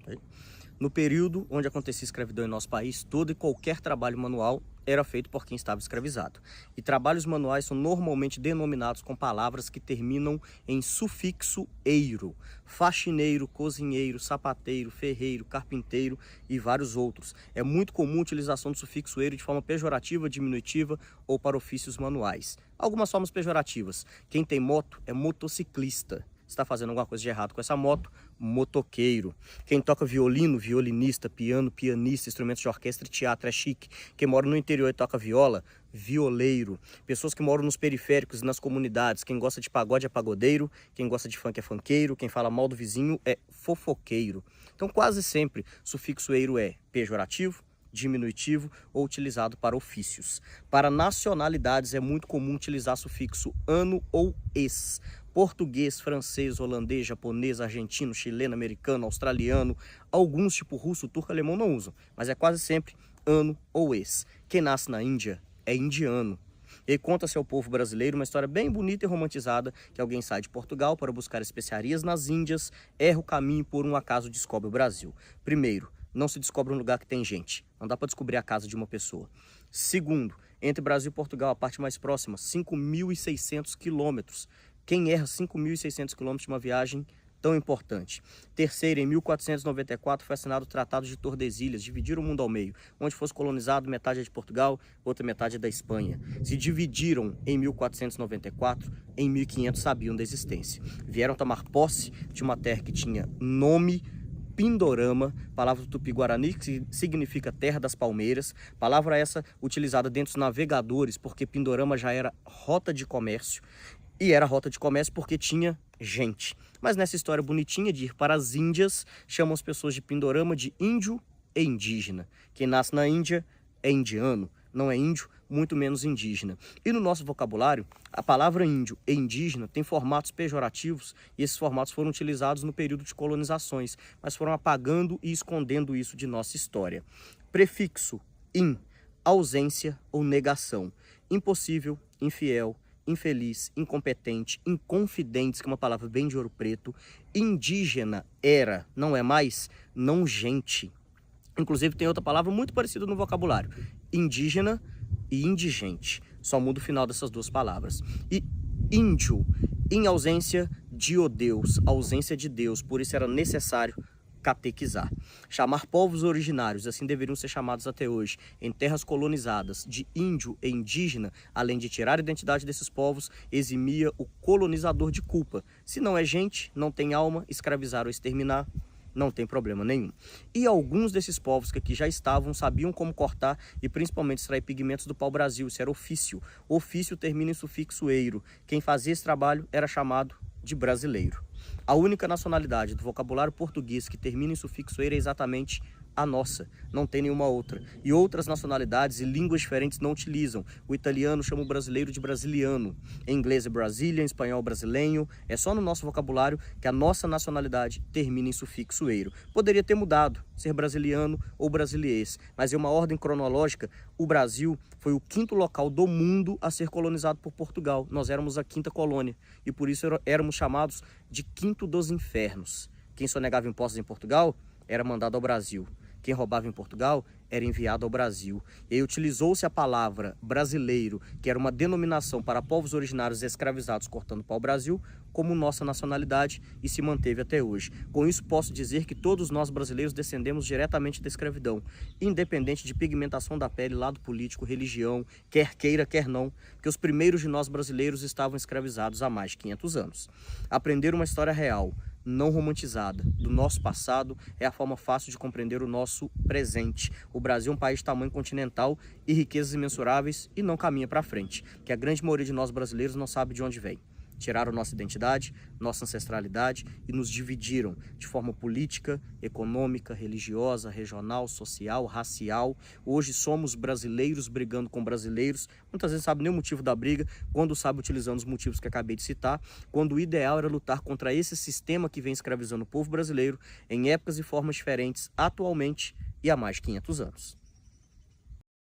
Ok? No período onde acontecia escravidão em nosso país, todo e qualquer trabalho manual era feito por quem estava escravizado. E trabalhos manuais são normalmente denominados com palavras que terminam em sufixo eiro. Faxineiro, cozinheiro, sapateiro, ferreiro, carpinteiro e vários outros. É muito comum a utilização do sufixo eiro de forma pejorativa, diminutiva ou para ofícios manuais. Algumas formas pejorativas. Quem tem moto é motociclista. Está fazendo alguma coisa de errado com essa moto, motoqueiro. Quem toca violino, violinista, piano, pianista, instrumentos de orquestra e teatro é chique. Quem mora no interior e toca viola, violeiro. Pessoas que moram nos periféricos e nas comunidades, quem gosta de pagode é pagodeiro, quem gosta de funk é funkeiro, quem fala mal do vizinho é fofoqueiro. Então quase sempre sufixo eiro é pejorativo, diminutivo ou utilizado para ofícios. Para nacionalidades é muito comum utilizar sufixo ano ou ex. Português, francês, holandês, japonês, argentino, chileno, americano, australiano, alguns tipo russo, turco, alemão não usam, mas é quase sempre ano ou ex. Quem nasce na Índia é indiano. E conta-se ao povo brasileiro uma história bem bonita e romantizada, que alguém sai de Portugal para buscar especiarias nas Índias, erra o caminho e por um acaso descobre o Brasil. Primeiro, não se descobre um lugar que tem gente. Não dá para descobrir a casa de uma pessoa. Segundo, entre Brasil e Portugal, a parte mais próxima, 5.600 quilômetros. Quem erra 5.600 quilômetros de uma viagem tão importante? Terceiro, em 1494 foi assinado o Tratado de Tordesilhas, dividiram o mundo ao meio. Onde fosse colonizado, metade é de Portugal, outra metade é da Espanha. Se dividiram em 1494, em 1500 sabiam da existência. Vieram tomar posse de uma terra que tinha nome Pindorama, palavra do Tupi-Guarani, que significa terra das palmeiras, palavra essa utilizada dentro dos navegadores, porque Pindorama já era rota de comércio, e era rota de comércio porque tinha gente. Mas nessa história bonitinha de ir para as Índias, chamam as pessoas de Pindorama de índio e indígena. Quem nasce na Índia é indiano, não é índio, muito menos indígena. E no nosso vocabulário, a palavra índio e indígena tem formatos pejorativos e esses formatos foram utilizados no período de colonizações, mas foram apagando e escondendo isso de nossa história. Prefixo in, ausência ou negação. Impossível, infiel, infeliz, incompetente, inconfidentes, que é uma palavra bem de Ouro Preto. Indígena era, não é mais, não gente. Inclusive tem outra palavra muito parecida no vocabulário, indígena e indigente, só muda o final dessas duas palavras. E índio, em ausência de o Deus, ausência de Deus, por isso era necessário catequizar. Chamar povos originários, assim deveriam ser chamados até hoje, em terras colonizadas, de índio e indígena, além de tirar a identidade desses povos, eximia o colonizador de culpa. Se não é gente, não tem alma, escravizar ou exterminar, não tem problema nenhum. E alguns desses povos que aqui já estavam sabiam como cortar e principalmente extrair pigmentos do pau-brasil. Isso era ofício. Ofício termina em sufixo eiro. Quem fazia esse trabalho era chamado de brasileiro. A única nacionalidade do vocabulário português que termina em sufixo eiro é exatamente a nossa, não tem nenhuma outra. E outras nacionalidades e línguas diferentes não utilizam. O italiano chama o brasileiro de brasiliano. Em inglês é Brazilian, em espanhol brasileiro. É só no nosso vocabulário que a nossa nacionalidade termina em sufixo eiro. Poderia ter mudado, ser brasiliano ou brasiliense, mas em uma ordem cronológica, o Brasil foi o quinto local do mundo a ser colonizado por Portugal. Nós éramos a quinta colônia e por isso éramos chamados de quinto dos infernos. Quem sonegava impostos em Portugal era mandado ao Brasil. Quem roubava em Portugal era enviado ao Brasil. E aí utilizou-se a palavra brasileiro, que era uma denominação para povos originários escravizados cortando pau-brasil, como nossa nacionalidade e se manteve até hoje. Com isso posso dizer que todos nós brasileiros descendemos diretamente da escravidão, independente de pigmentação da pele, lado político, religião, quer queira, quer não, porque os primeiros de nós brasileiros estavam escravizados há mais de 500 anos. Aprender uma história real, não romantizada, do nosso passado é a forma fácil de compreender o nosso presente. O Brasil é um país de tamanho continental e riquezas imensuráveis e não caminha para frente, que a grande maioria de nós brasileiros não sabe de onde vem. Tiraram nossa identidade, nossa ancestralidade e nos dividiram de forma política, econômica, religiosa, regional, social, racial. Hoje somos brasileiros brigando com brasileiros, muitas vezes sabe nem o motivo da briga, quando sabe utilizando os motivos que acabei de citar, quando o ideal era lutar contra esse sistema que vem escravizando o povo brasileiro em épocas e formas diferentes atualmente e há mais de 500 anos.